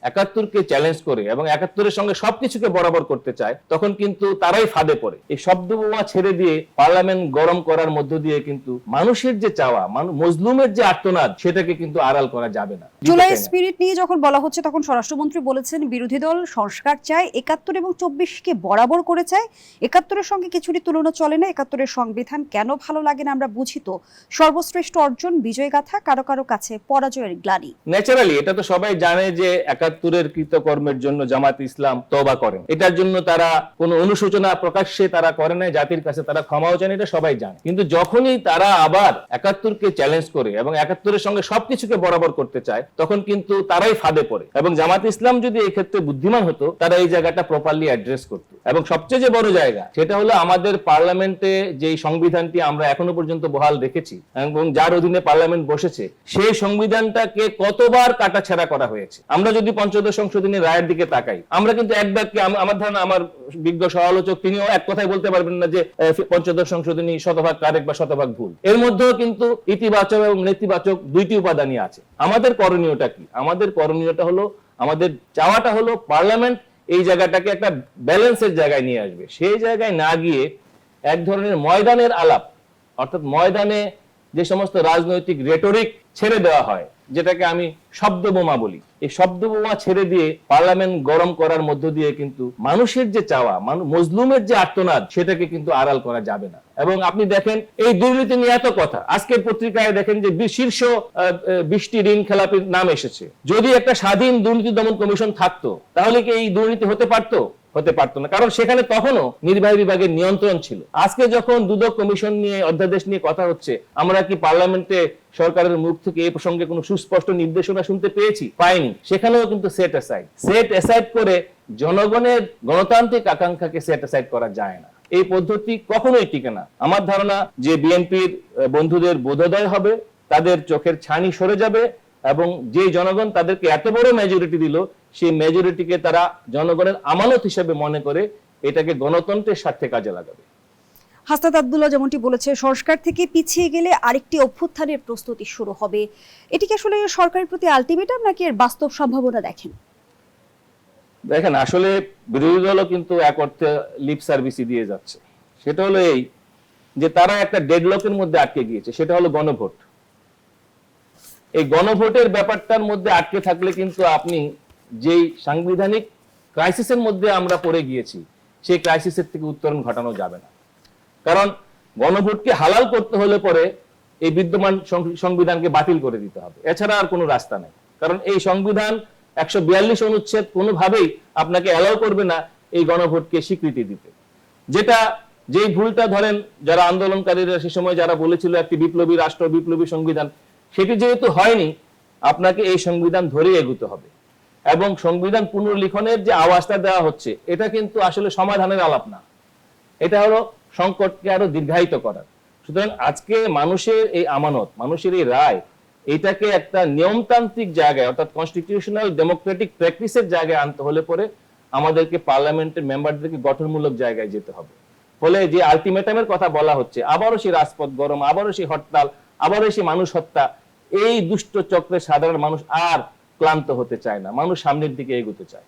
একাত্তরকে challenge করে এবং একাত্তরের সঙ্গে সবকিছুকে বরাবর করতে চায়, তখন কিন্তু তারাই ফাঁদে পড়ে। এই শব্দ বোমা ছেড়ে দিয়ে পার্লামেন্ট গরম করার মধ্য দিয়ে কিন্তু মানুষের যে চাওয়া, মজলুমের যে আর্তনাদ, সেটাকে কিন্তু আড়াল করা যাবে না। জুলাই স্পিরিট নিয়ে যখন বলা হচ্ছে তখন স্বরাষ্ট্রমন্ত্রী বলেছেন বিরোধী দল সংস্কার চায়, ৭১ এবং ২৪কে বরাবর করে চায়, ৭১-এর সঙ্গে কিছুরই তুলনা চলে না, ৭১-এর সংবিধান কেন ভালো লাগে না আমরা বুঝি তো, সর্বশ্রেষ্ঠ অর্জন বিজয় গাথা, কারো কারো কাছে পরাজয়ের গ্লানি। ন্যাচারালি এটা তো সবাই জানে যে ৭১-এর কৃতকর্মের জন্য জামাত ইসলাম তওবা করেন, এটার জন্য তারা কোনো অনুশোচনা প্রকাশ্যে তারা করে না, জাতির কাছে তারা ক্ষমাও চান, এটা সবাই জানে। কিন্তু যখনই তারা আবার ৭১কে চ্যালেঞ্জ করে এবং ৭১-এর সঙ্গে সবকিছুকে বরাবর করতে চায়, তখন কিন্তু তারাই ফাঁদে পড়ে। এবং জামাত ইসলাম যদি এই ক্ষেত্রে বুদ্ধিমান হতো, তারা এই জায়গাটা প্রপারলি অ্যাড্রেস করতো। এবং সবচেয়ে যে বড় জায়গা, সেটা হলো আমাদের পার্লামেন্টে যে সংবিধানটি আমরা এখনো পর্যন্ত বহাল রেখেছি এবং যার অধীনে পার্লামেন্ট বসেছে, সেই সংবিধানটাকে কতবার কাটাছেঁড়া করা হয়েছে। আমরা যদি পঞ্চদশ সংশোধনী রায়ের দিকে তাকাই, আমরা কিন্তু এক বাক্যে, আমার ধারণা আমার বিজ্ঞ সমালোচক তিনিও এক কথাই বলতে পারবেন না যে পঞ্চদশ সংশোধনী শতভাগ কারেক্ট বা শতভাগ ভুল। এর মধ্যেও কিন্তু ইতিবাচক এবং নেতিবাচক দুইটি উপাদানই আছে। আমাদের করণীয়টা কি? আমাদের করণীয়টা হলো, আমাদের চাওয়াটা হলো পার্লামেন্ট এই জায়গাটাকে একটা ব্যালেন্সের জায়গায় নিয়ে আসবে। সেই জায়গায় না গিয়ে এক ধরনের ময়দানের আলাপ, অর্থাৎ ময়দানে যে সমস্ত রাজনৈতিক রেটরিক ছেড়ে দেওয়া হয়, যেটাকে আমি শব্দ বোমা বলি, এই শব্দ বোমা ছেড়ে দিয়ে পার্লামেন্ট গরম করার মধ্য দিয়ে কিন্তু মানুষের যে চাওয়া, মজলুমের যে আর্তনাদ, সেটাকে কিন্তু আড়াল করা যাবে না। এবং আপনি দেখেন এই দুর্নীতি নিয়ে এত কথা, আজকের পত্রিকায় দেখেন যে শীর্ষ 20টি ঋণ খেলাপির নাম এসেছে। যদি একটা স্বাধীন দুর্নীতি দমন কমিশন থাকতো, তাহলে কি এই দুর্নীতি হতে পারতো? হতে পারতো না, কারণ সেখানে তখনও নির্বাহী বিভাগের নিয়ন্ত্রণ ছিল। আজকে যখন দুদক কমিশন নিয়ে, অধ্যাদেশ নিয়ে কথা হচ্ছে, আমরা কি পার্লামেন্টে সরকারের মুখ থেকে এই প্রসঙ্গে কোনো সুস্পষ্ট নির্দেশনা শুনতে পেয়েছি? পাইনি। সেখানেও কিন্তু সেট অ্যাসাইড করে জনগণের গণতান্ত্রিক আকাঙ্ক্ষাকে সেট অ্যাসাইড করা যায় না। এই পদ্ধতি কখনোই টিকে না। আমার ধারণা যে বিএনপির বন্ধুদের বোধোদয় হবে, তাদের চোখের ছানি সরে যাবে এবং যে জনগণ তাদেরকে এত বড় মেজরিটি দিল, সেই মেজরিটিকে তারা জনগণের আমানত হিসেবে মনে করে এটাকে গণতন্ত্রের স্বার্থে কাজে লাগাবে। হাসনাত আব্দুল্লাহ যেমনটি বলেছে, সংস্কার থেকে পিছিয়ে গেলে আরেকটি অভ্যুত্থানের প্রস্তুতি শুরু হবে। এটি কি আসলে সরকারের প্রতি আলটিমেটাম নাকি এর বাস্তব সম্ভাবনা দেখেন? দেখেন, আসলে বিরোধী দলও কিন্তু এক অর্থে লিপ সার্ভিসই দিয়ে যাচ্ছে। সেটা হলো এই যে তারা একটা ডেডলকের মধ্যে আটকে গিয়েছে, সেটা হলো গণভোট। এই গণভোটের ব্যাপারটার মধ্যে আটকে থাকলে কিন্তু আপনি যেই সাংবিধানিক ক্রাইসিসের মধ্যে আমরা পড়ে গিয়েছি, সেই ক্রাইসিসের থেকে উত্তরণ ঘটানো যাবে না। কারণ গণভোটকে হালাল করতে হলে পরে এই বিদ্যমান সংবিধানকে বাতিল করে দিতে হবে, এছাড়া আর কোনো রাস্তা নেই। কারণ এই সংবিধান 142 অনুচ্ছেদ কোনোভাবেই আপনাকে অ্যালাউ করবে না এই গণভোটকে স্বীকৃতি দিতে। যেই ভুলটা ধরেন যারা আন্দোলনকারীরা সে সময় যারা বলেছিল একটি বিপ্লবী রাষ্ট্র, বিপ্লবী সংবিধান, সেটি যেহেতু হয়নি, আপনাকে এই সংবিধান ধরে এগোতে হবে। এবং সংবিধান পুনর্লিখনের যে আওয়াজটা দেওয়া হচ্ছে, এটা কিন্তু আসলে সমাধানের আলাপ না, এটা হলো সংকটকে আরো দীর্ঘায়িত করার। সুতরাং আজকে মানুষের এই আমানত, মানুষের এই রায়, এটাকে একটা নিয়মতান্ত্রিক জায়গায়, অর্থাৎ কনস্টিটিউশনাল ডেমোক্রেটিক প্র্যাকটিসের জায়গায় আনতে হলে পরে আমাদেরকে পার্লামেন্টের মেম্বারদেরকে গঠনমূলক জায়গায় যেতে হবে। ফলে যে আলটিমেটামের কথা বলা হচ্ছে, আবারও সেই রাজপথ গরম, আবারও সেই হরতাল, আবারও সেই মানুষ হত্যা, এই দুষ্ট চক্রে সাধারণ মানুষ আর ক্লান্ত হতে চায় না, মানুষ সামনের দিকে এগোতে চায়।